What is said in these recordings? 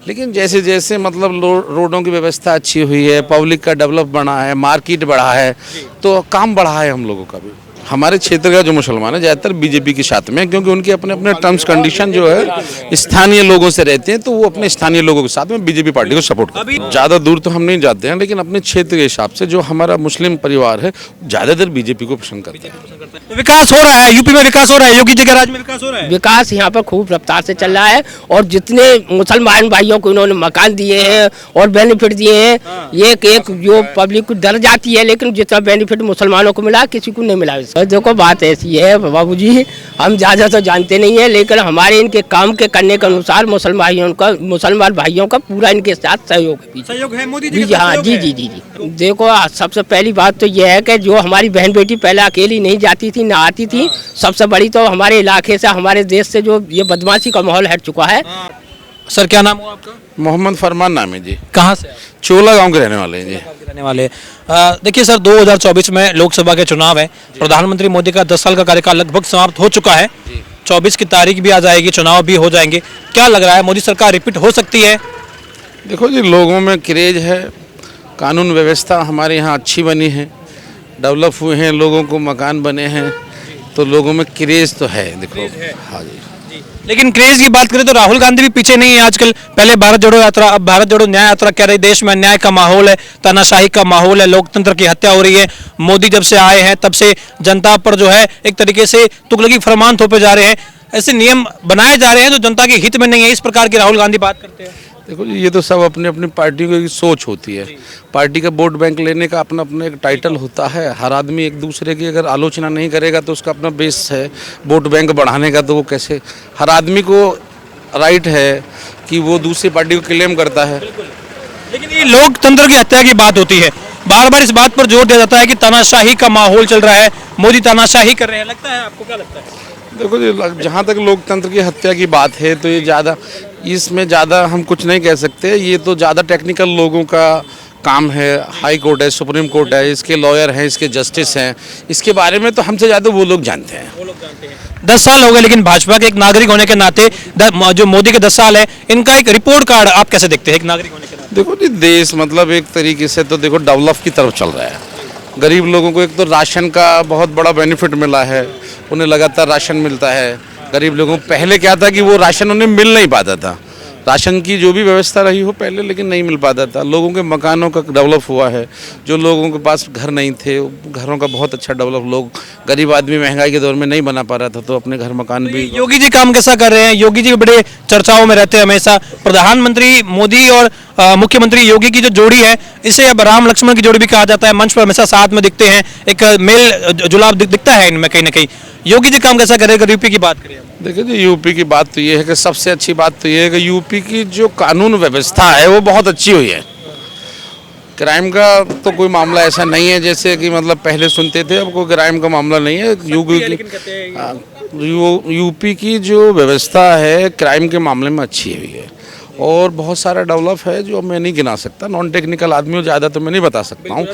लेकिन जैसे जैसे मतलब रोडों की व्यवस्था अच्छी हुई है, पब्लिक का डेवलप बढ़ा है, मार्केट बढ़ा है, तो काम बढ़ा है हम लोगों का भी। हमारे क्षेत्र का जो मुसलमान है ज़्यादातर बीजेपी के साथ में, क्योंकि उनके अपने अपने टर्म्स कंडीशन जो है स्थानीय लोगों से रहते हैं, तो वो अपने स्थानीय लोगों के साथ में बीजेपी पार्टी को सपोर्ट करते हैं। ज़्यादा दूर तो हम नहीं जाते हैं, लेकिन अपने क्षेत्र के हिसाब से जो हमारा मुस्लिम परिवार है ज़्यादातर बीजेपी को पसंद करते हैं। तो विकास हो रहा है, यूपी में विकास हो रहा है, योगी जी के राज में विकास हो रहा है। विकास यहाँ पर खूब रफ्तार से चल रहा है, और जितने मुसलमान भाइयों को इन्होंने मकान दिए हैं और बेनिफिट दिए हैं, एक एक जो पब्लिक को डर जाती है, लेकिन जितना बेनिफिट मुसलमानों को मिला किसी को नहीं मिला। देखो बात ऐसी है बाबूजी, हम ज़्यादा तो जानते नहीं है, लेकिन हमारे इनके काम के करने के अनुसार मुसलमान भाइयों का पूरा इनके साथ सहयोग है। मोदी जी हाँ जी जी जी जी। देखो सबसे पहली बात तो यह है कि जो हमारी बहन बेटी पहले अकेली नहीं जाती थी, ना आती थी, सबसे बड़ी तो हमारे इलाके से, हमारे देश से जो ये बदमाशी का माहौल हट चुका है। सर क्या नाम हुआ आपका? मोहम्मद फरमान नाम है जी। कहाँ से? चोला गांव के रहने वाले हैं जी। रहने वाले। देखिए सर, 2024 में लोकसभा के चुनाव है, प्रधानमंत्री मोदी का 10 साल का कार्यकाल लगभग समाप्त हो चुका है, 24 की तारीख भी आ जाएगी, चुनाव भी हो जाएंगे, क्या लग रहा है मोदी सरकार रिपीट हो सकती है? देखो जी, लोगों में क्रेज है, कानून व्यवस्था हमारे यहाँ अच्छी बनी है, डेवलप हुए हैं, लोगों को मकान बने हैं, तो लोगों में क्रेज तो है। देखो हाँ जी। लेकिन क्रेज की बात करें तो राहुल गांधी भी पीछे नहीं है आजकल। पहले भारत जोड़ो यात्रा, अब भारत जोड़ो न्याय यात्रा कह रही। देश में अन्याय का माहौल है, तानाशाही का माहौल है, लोकतंत्र की हत्या हो रही है। मोदी जब से आए हैं तब से जनता पर जो है एक तरीके से तुगलकी फरमान थोपे जा रहे हैं, ऐसे नियम बनाए जा रहे हैं जो जनता के हित में नहीं है। इस प्रकार की राहुल गांधी बात करते हैं। देखो जी, ये तो सब अपनी अपनी पार्टी की सोच होती है। पार्टी का वोट बैंक लेने का अपना अपना एक टाइटल होता है। हर आदमी एक दूसरे की अगर आलोचना नहीं करेगा तो उसका अपना बेस है वोट बैंक बढ़ाने का, तो वो कैसे, हर आदमी को राइट है कि वो दूसरी पार्टी को क्लेम करता है। लेकिन ये लोकतंत्र की हत्या की बात होती है, बार बार इस बात पर जोर दिया जाता है कि तानाशाही का माहौल चल रहा है, मोदी तानाशाही कर रहे हैं। लगता है आपको, क्या लगता है? देखो जी, जहाँ तक लोकतंत्र की हत्या की बात है तो ये ज़्यादा, इसमें ज़्यादा हम कुछ नहीं कह सकते। ये तो ज़्यादा टेक्निकल लोगों का काम है। हाई कोर्ट है, सुप्रीम कोर्ट है, इसके लॉयर हैं, इसके जस्टिस हैं, इसके बारे में तो हमसे ज़्यादा वो लोग जानते हैं। 10 साल हो गए, लेकिन भाजपा के एक नागरिक होने के नाते जो मोदी के 10 साल है, इनका एक रिपोर्ट कार्ड आप कैसे देखते हैं एक नागरिक होने के नाते? देखो जी, देश मतलब एक तरीके से तो देखो डेवलप की तरफ चल रहा है। गरीब लोगों को एक तो राशन का बहुत बड़ा बेनिफिट मिला है, उन्हें लगातार राशन मिलता है। गरीब लोगों को पहले क्या था कि वो राशन उन्हें मिल नहीं पाता था, राशन की जो भी व्यवस्था रही हो पहले, लेकिन नहीं मिल पाता था। लोगों के मकानों का डेवलप हुआ है, जो लोगों के पास घर नहीं थे घरों का बहुत अच्छा डेवलप, लोग गरीब आदमी महंगाई के दौर में नहीं बना पा रहा था तो अपने घर मकान भी। योगी जी काम कैसा कर रहे हैं? योगी जी बड़े चर्चाओं में रहते हैं हमेशा। प्रधानमंत्री मोदी और मुख्यमंत्री योगी की जो जोड़ी है, इसे अब राम लक्ष्मण की जोड़ी भी कहा जाता है। मंच पर हमेशा साथ में दिखते हैं, एक मेल जुलाब दिखता है इनमें कहीं ना कहीं। योगी जी काम कैसा करेगा? यूपी की बात करें। देखिए जी, यूपी की बात तो ये है कि सबसे अच्छी बात तो ये है कि यूपी की जो कानून व्यवस्था है वो बहुत अच्छी हुई है। क्राइम का तो कोई मामला ऐसा नहीं है जैसे कि मतलब पहले सुनते थे, अब कोई क्राइम का मामला नहीं है। यूपी की जो व्यवस्था है क्राइम के मामले में अच्छी हुई है, और बहुत सारा डेवलप है जो मैं नहीं गिना सकता। नॉन टेक्निकल आदमी ज़्यादा तो मैं नहीं बता सकता हूँ।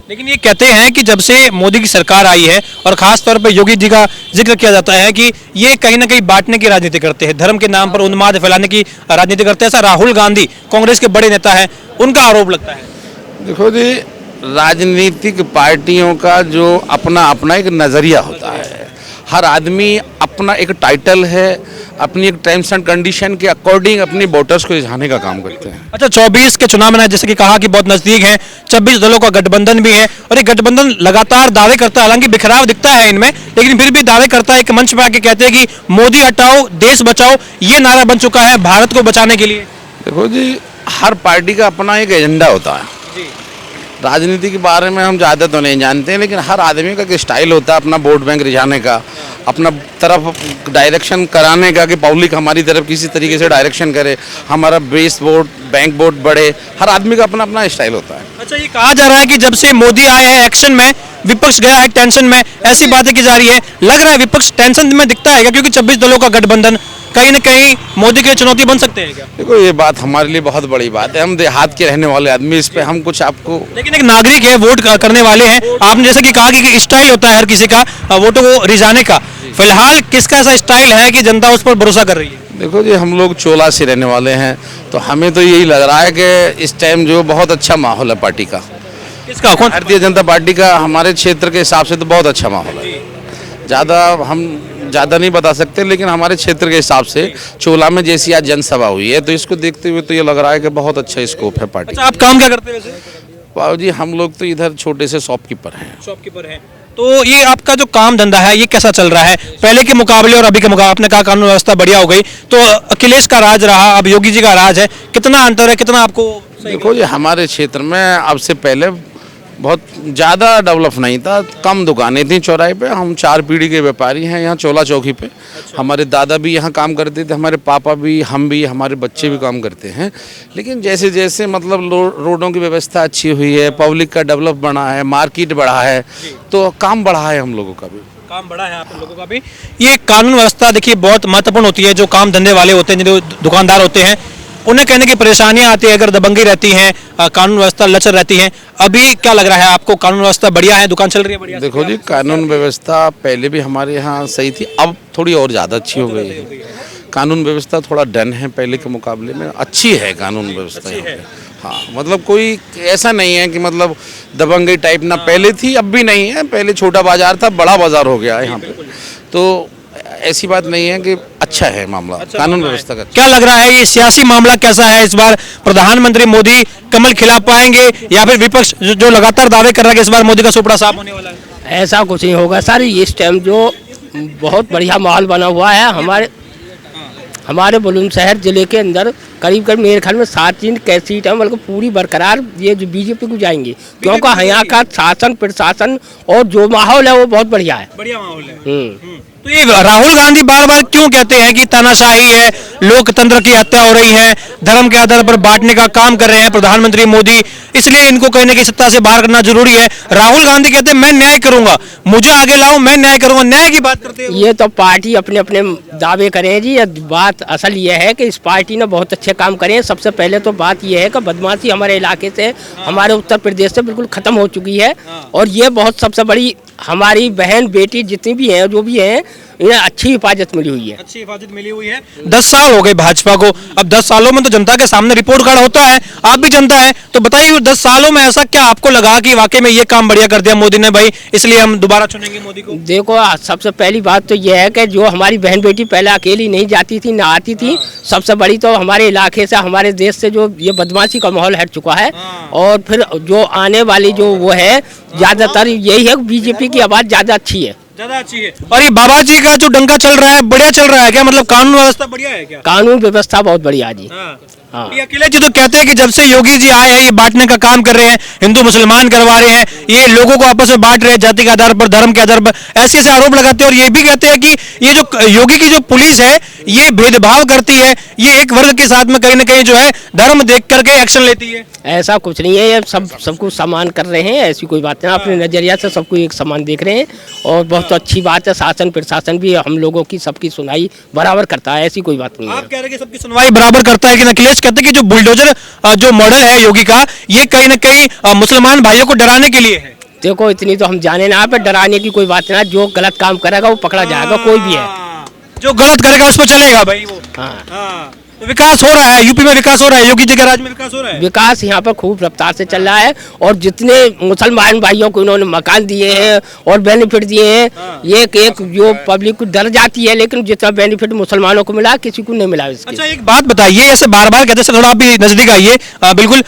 लेकिन ये कहते हैं कि जब से मोदी की सरकार आई है, और खास तौर पर योगी जी का जिक्र किया जाता है कि ये कहीं ना कहीं बांटने की राजनीति करते हैं, धर्म के नाम पर उन्माद फैलाने की राजनीति करते हैं। ऐसा राहुल गांधी कांग्रेस के बड़े नेता हैं, उनका आरोप लगता है। देखो जी, राजनीतिक पार्टियों का जो अपना अपना एक नज़रिया होता है। हर आदमी अपना एक टाइटल है, अपनी एक टर्म्स एंड कंडीशन के अकॉर्डिंग अपनी वोटर्स को रिझाने का काम करते हैं। अच्छा, 24 के चुनाव में जैसे कि कहा कि बहुत नजदीक है, 26 दलों का गठबंधन भी है, और ये गठबंधन लगातार दावे करता है, हालांकि बिखराव दिखता है इनमें, लेकिन फिर भी दावे करता है। एक मंच पर आके कहते हैं कि मोदी हटाओ देश बचाओ, ये नारा बन चुका है भारत को बचाने के लिए। देखो जी, हर पार्टी का अपना एक एजेंडा होता है। राजनीति के बारे में हम ज़्यादा तो नहीं जानते हैं, लेकिन हर आदमी का एक स्टाइल होता है अपना वोट बैंक रिझाने का, अपना तरफ डायरेक्शन कराने का, कि पब्लिक हमारी तरफ किसी तरीके से डायरेक्शन करे, हमारा बेस वोट बैंक वोट बढ़े। हर आदमी का अपना अपना स्टाइल होता है। अच्छा, ये कहा जा रहा है कि जब से मोदी आए हैं एक्शन में, विपक्ष गया है टेंशन में, ऐसी बातें की जा रही है। लग रहा है विपक्ष टेंशन में दिखता है क्या? क्योंकि 26 दलों का गठबंधन कहीं न कहीं मोदी के लिए चुनौती बन सकते हैं क्या? देखो, ये बात हमारे लिए बहुत बड़ी बात है। हम देहात के रहने वाले आदमी, इस पे हम कुछ आपको, लेकिन एक नागरिक है, वोट करने वाले हैं। आपने जैसे कि कहा कि स्टाइल होता है हर किसी का वोटों को रिझाने का, फिलहाल किसका ऐसा स्टाइल है कि जनता उस पर भरोसा कर रही है? देखो जी, हम लोग चोला से रहने वाले हैं, तो हमें तो यही लग रहा है कि इस टाइम जो बहुत अच्छा माहौल है पार्टी का, किसका कौन भारतीय जनता पार्टी का। हमारे क्षेत्र के हिसाब से तो बहुत अच्छा माहौल है। हम ज़्यादा नहीं बता सकते, लेकिन हमारे क्षेत्र के हिसाब से चोला में जैसी आज जनसभा हुई है, तो इसको देखते हुए तो ये लग रहा है कि बहुत अच्छा स्कोप है पार्टी। अच्छा, आप काम क्या करते हैं वैसे? बाबू जी, हम लोग तो इधर छोटे से शॉपकीपर हैं। शॉपकीपर हैं। तो ये आपका जो काम धंधा है ये कैसा चल रहा है पहले के मुकाबले और अभी के मुकाबले? आपने कहा कानून व्यवस्था बढ़िया हो गई, तो अखिलेश का राज रहा, अब योगी जी का राज है, कितना अंतर है, कितना आपको सही देखो जी, हमारे क्षेत्र में अब से पहले बहुत ज़्यादा डेवलप नहीं था, कम दुकानें थी चौराहे पे। हम 4 पीढ़ी के व्यापारी हैं यहाँ चोला चौकी पे। हमारे दादा भी यहाँ काम करते थे, हमारे पापा भी, हम भी, हमारे बच्चे भी काम करते हैं। लेकिन जैसे जैसे मतलब रोडों की व्यवस्था अच्छी हुई है, पब्लिक का डेवलप बढ़ा है, मार्केट बढ़ा है, तो काम बढ़ा है हम लोगों का भी। काम बढ़ा है आप लोगों का भी। ये कानून व्यवस्था देखिए बहुत महत्वपूर्ण होती है। जो काम धंधे वाले होते हैं, जो दुकानदार होते हैं, उन्हें कहने की परेशानियां आती है अगर दबंगी रहती है, कानून व्यवस्था लचर रहती है। अभी क्या लग रहा है आपको, कानून व्यवस्था बढ़िया है, दुकान चल रही है बढ़िया? देखो जी, कानून व्यवस्था पहले भी हमारे यहाँ सही थी, अब थोड़ी और ज़्यादा अच्छी हो गई है। कानून व्यवस्था थोड़ा डन है पहले के मुकाबले में, अच्छी है कानून व्यवस्था यहाँ पे। हाँ, मतलब कोई ऐसा नहीं है कि मतलब दबंगी टाइप ना पहले थी, अब भी नहीं है। पहले छोटा बाजार था, बड़ा बाजार हो गया है यहाँ पे, तो ऐसी बात नहीं है कि अच्छा है मामला, कानून व्यवस्था का। क्या लग रहा है ये सियासी मामला कैसा है इस बार? प्रधानमंत्री मोदी कमल खिला पाएंगे या फिर विपक्ष जो लगातार दावे कर रहा है कि इस बार मोदी का सुपड़ा साफ होने वाला है? ऐसा कुछ नहीं होगा सर। इस टाइम जो बहुत बढ़िया माहौल बना हुआ है हमारे बुलंदशहर जिले के अंदर, करीब करीब मेरे ख्याल में 7 सीट है, मतलब पूरी बरकरार ये जो बीजेपी को जाएंगी, क्योंकि यहाँ का शासन प्रशासन और जो माहौल है वो बहुत बढ़िया है। बढ़िया माहौल है। तो ये राहुल गांधी बार बार क्यों कहते हैं कि तानाशाही है, लोकतंत्र की हत्या हो रही है, धर्म के आधार पर बांटने का काम कर रहे हैं प्रधानमंत्री मोदी, इसलिए इनको कहने की सत्ता से बाहर करना जरूरी है? राहुल गांधी कहते हैं मैं न्याय करूंगा, मुझे आगे लाओ, मैं न्याय करूंगा। न्याय की बात करते हैं ये तो पार्टी अपने अपने दावे करें जी। बात असल ये है कि इस पार्टी ने बहुत अच्छे काम करे हैं। सबसे पहले तो बात ये है कि बदमाशी हमारे इलाके से, हमारे उत्तर प्रदेश से बिल्कुल खत्म हो चुकी है, और ये बहुत सबसे बड़ी हमारी बहन बेटी जितनी भी हैं, जो भी हैं, इन्हें अच्छी हिफाजत मिली हुई है। अच्छी हिफाजत मिली हुई है। 10 साल हो गए भाजपा को, अब 10 सालों में तो जनता के सामने रिपोर्ट कार्ड होता है, आप भी जनता है, तो बताइए 10 सालों में ऐसा क्या आपको लगा कि वाकई में ये काम बढ़िया कर दिया मोदी ने भाई, इसलिए हम दोबारा चुनेंगे मोदी को? देखो, सबसे पहली बात तो यह है कि जो हमारी बहन बेटी पहले अकेली नहीं जाती थी, ना आती थी, सबसे बड़ी तो हमारे इलाके से, हमारे देश से जो ये बदमाशी का माहौल हट चुका है। और फिर जो आने वाली जो वो है, ज्यादातर यही है, बीजेपी की आवाज ज्यादा अच्छी है, ज्यादा अच्छी है। और ये बाबा जी का जो डंका चल रहा है, बढ़िया चल रहा है क्या? मतलब कानून व्यवस्था बढ़िया है क्या? कानून व्यवस्था बहुत बढ़िया जी। हाँ। ये अखिलेश जी तो कहते हैं कि जब से योगी जी आए हैं ये बांटने का काम कर रहे हैं, हिंदू मुसलमान करवा रहे हैं, ये लोगों को आपस में बांट रहे हैं जाति के आधार पर, धर्म के आधार पर, ऐसे ऐसे आरोप लगाते हैं। और ये भी कहते हैं कि ये जो योगी की जो पुलिस है ये भेदभाव करती है, ये एक वर्ग के साथ में कहीं ना कहीं जो है धर्म देख करके एक्शन लेती है। ऐसा कुछ नहीं है, ये सबको समान कर रहे हैं, ऐसी कोई बात नहीं। अपने नजरिया से सबको एक समान देख रहे हैं, और बहुत अच्छी बात है। शासन प्रशासन भी हम लोगों की सबकी सुनाई बराबर करता है, ऐसी कोई बात नहीं है। आप कह रहे हैं कि सबकी सुनवाई बराबर करता है, कि अखिलेश कहते हैं कि जो बुलडोजर जो मॉडल है योगी का, ये कहीं ना कहीं मुसलमान भाइयों को डराने के लिए है। देखो, इतनी तो हम जाने ना, पे डराने की कोई बात ना। जो गलत काम करेगा वो पकड़ा जाएगा, कोई भी है। जो गलत करेगा उस पर चलेगा भाई वो। हाँ। तो विकास हो रहा है, यूपी में विकास हो रहा है, योगी जी के राज में विकास हो रहा है। विकास यहाँ पर खूब रफ्तार से चल रहा है, और जितने मुसलमान भाइयों को इन्होंने मकान दिए हैं और बेनिफिट दिए हैं, एक एक जो पब्लिक को डर जाती है, लेकिन जितना बेनिफिट मुसलमानों को मिला किसी को नहीं मिला इसके। अच्छा, एक बात बताइए, ऐसे बार बार कहते हैं, थोड़ा आप भी नजदीक आइए, बिल्कुल।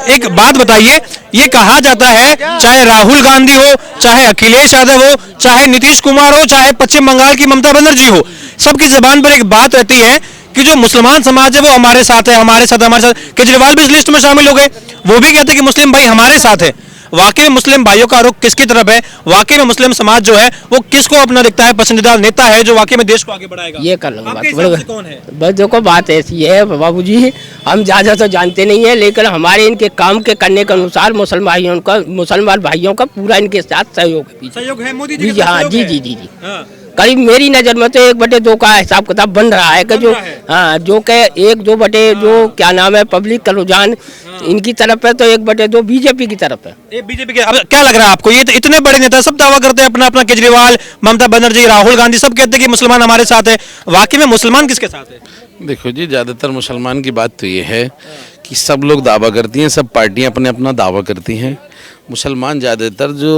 एक बात बताइए, ये कहा जाता है चाहे राहुल गांधी हो, चाहे अखिलेश यादव हो, चाहे नीतीश कुमार हो, चाहे पश्चिम बंगाल की ममता बनर्जी हो, सबकी जबान पर एक बात रहती है कि जो मुसलमान समाज है वो हमारे साथ है, हमारे साथ, हमारे साथ। केजरीवाल भी इस लिस्ट में शामिल हो गए, वो भी कहते हैं कि मुस्लिम भाई हमारे साथ है। वाकई में मुस्लिम भाइयों का रुख किसकी तरफ है? वाकई में मुस्लिम समाज जो है वो किसको अपना दिखता है पसंदीदा नेता है जो वाकई में देश को आगे बढ़ाएगा? ये कर लूंगा आपके हिसाब से कौन है? बस देखो, बात ऐसी है बाबूजी, हम ज्यादा तो जानते नहीं है, लेकिन हमारे इनके काम के करने के अनुसार मुसलमान भाइयों का पूरा इनके साथ सहयोग है। सहयोग है मोदी जी जी, हाँ जी जी जी जी। करीब मेरी नज़र में तो 1/2 का हिसाब किताब बन रहा है कि जो हाँ जो के 1-2 जो क्या नाम है पब्लिक का रुझान इनकी तरफ है, तो 1/2 बीजेपी की तरफ है। ये बीजेपी के अब क्या लग रहा है आपको? ये तो इतने बड़े नेता सब दावा करते हैं अपना अपना, केजरीवाल, ममता बनर्जी, राहुल गांधी सब कहते हैं कि मुसलमान हमारे साथ है। वाकई में मुसलमान किसके साथ है? देखो जी, ज़्यादातर मुसलमान की बात तो ये है कि सब लोग दावा करती हैं, सब पार्टियां अपने अपना दावा करती हैं। मुसलमान ज़्यादातर जो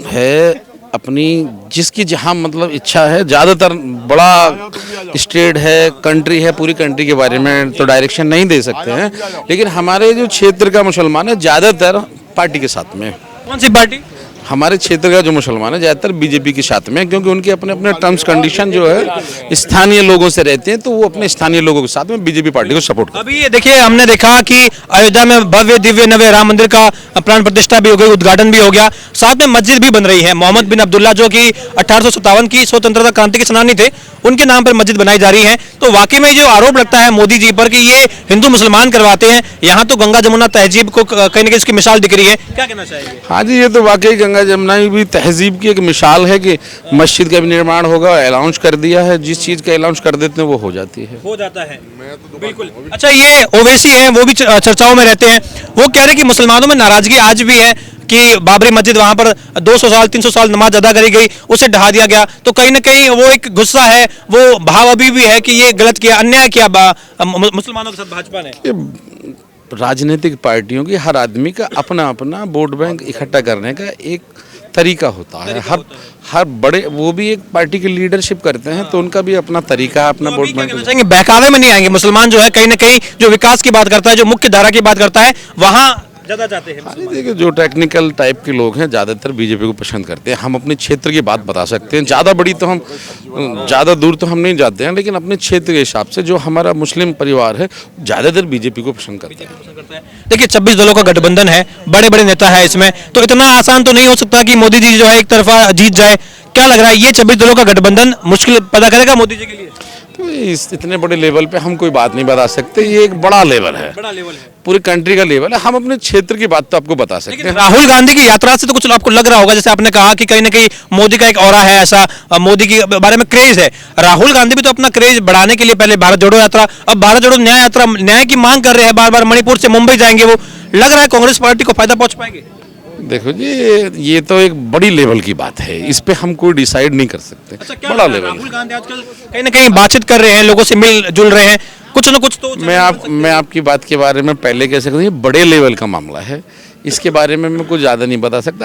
है अपनी जिसकी जहां मतलब इच्छा है, ज़्यादातर बड़ा स्टेट है, कंट्री है, पूरी कंट्री के बारे में तो डायरेक्शन नहीं दे सकते हैं, लेकिन हमारे जो क्षेत्र का मुसलमान है ज़्यादातर पार्टी के साथ में। कौन सी पार्टी? हमारे क्षेत्र का जो मुसलमान है ज़्यादातर बीजेपी के साथ में, क्योंकि उनके अपने अपने टर्म्स कंडीशन जो है स्थानीय लोगों से रहते हैं, तो वो अपने स्थानीय लोगों के साथ में बीजेपी पार्टी को सपोर्ट करते हैं। अभी ये देखिए, हमने देखा कि अयोध्या में भव्य दिव्य नवे राम मंदिर का प्राण प्रतिष्ठा भी हो गई, उद्घाटन भी हो गया, साथ में मस्जिद भी बन रही है। मोहम्मद बिन अब्दुल्ला जो कि 1857 की स्वतंत्रता क्रांति के सेनानी थे, उनके नाम पर मस्जिद बनाई जा रही है। तो वाकई में जो आरोप लगता है मोदी जी पर कि ये हिंदू मुसलमान करवाते हैं, यहाँ तो गंगा जमुना तहजीब को कहीं ना कहीं इसकी मिसाल दिख रही है, क्या कहना चाहेंगे? हाँ जी, ये तो वाकई गंगा जमुना भी तहजीब की एक मिसाल है कि मस्जिद का भी निर्माण होगा, अनाउंस कर दिया है। जिस चीज़ का अनाउंस कर देते हैं वो हो जाती है, हो जाता है। बिल्कुल। अच्छा, ये ओवैसी हैं, वो भी चर्चाओं में रहते हैं। वो कह रहे हैं कि मुसलमानों में नाराजगी आज भी है कि बाबरी मस्जिद वहां पर 200 साल 300 साल नमाज अदा करी गई, उसे ढहा दिया गया, तो कहीं ना कहीं वो एक गुस्सा है, वो भाव अभी भी है कि ये गलत किया, अन्याय किया मुसलमानों के साथ भाजपा ने। राजनीतिक पार्टियों की हर आदमी का अपना अपना वोट बैंक इकट्ठा करने का एक तरीका होता है। हर बड़े वो भी एक पार्टी की लीडरशिप करते हैं, तो उनका भी अपना तरीका है, अपना वोट बैंक। बहकावे में नहीं आएंगे मुसलमान, जो है कहीं ना कहीं जो विकास की बात करता है, जो मुख्य धारा की बात करता है, वहां ज्यादा जाते हैं। देखिए, जो टेक्निकल टाइप के लोग हैं ज़्यादातर बीजेपी को पसंद करते हैं। हम अपने क्षेत्र की बात बता सकते हैं, ज़्यादा बड़ी तो हम ज़्यादा दूर तो हम नहीं जाते हैं, लेकिन अपने क्षेत्र के हिसाब से जो हमारा मुस्लिम परिवार है ज़्यादातर बीजेपी को पसंद करते हैं। देखिए, 26 दलों का गठबंधन है, बड़े बड़े नेता है इसमें, तो इतना आसान तो नहीं हो सकता कि मोदी जी जो है एक तरफा जीत जाए। क्या लग रहा है, ये 26 दलों का गठबंधन मुश्किल पैदा करेगा मोदी जी के लिए? तो इस इतने बड़े लेवल पे हम कोई बात नहीं बता सकते, ये एक बड़ा लेवल है, पूरी कंट्री का लेवल है। हम अपने क्षेत्र की बात तो आपको बता सकते हैं। राहुल गांधी की यात्रा से तो कुछ आपको लग रहा होगा, जैसे आपने कहा कि कहीं ना कहीं मोदी का एक ऑरा है, ऐसा मोदी के बारे में क्रेज है। राहुल गांधी भी तो अपना क्रेज बढ़ाने के लिए पहले भारत जोड़ो यात्रा, अब भारत जोड़ो न्याय यात्रा, न्याय की मांग कर रहे हैं, बार बार मणिपुर से मुंबई जाएंगे। वो लग रहा है कांग्रेस पार्टी को फायदा पहुंच पाएंगे? देखो जी, ये तो एक बड़ी लेवल की बात है, इस पे हम कोई डिसाइड नहीं कर सकते। बड़ा लेवल। राहुल गांधी आजकल कहीं ना कहीं बातचीत कर रहे हैं, लोगों से मिल जुल रहे हैं, कुछ ना कुछ तो मैं आपकी बात के बारे में पहले कह सकता हूँ, ये बड़े लेवल का मामला है, इसके बारे में मैं कुछ ज़्यादा नहीं बता सकता।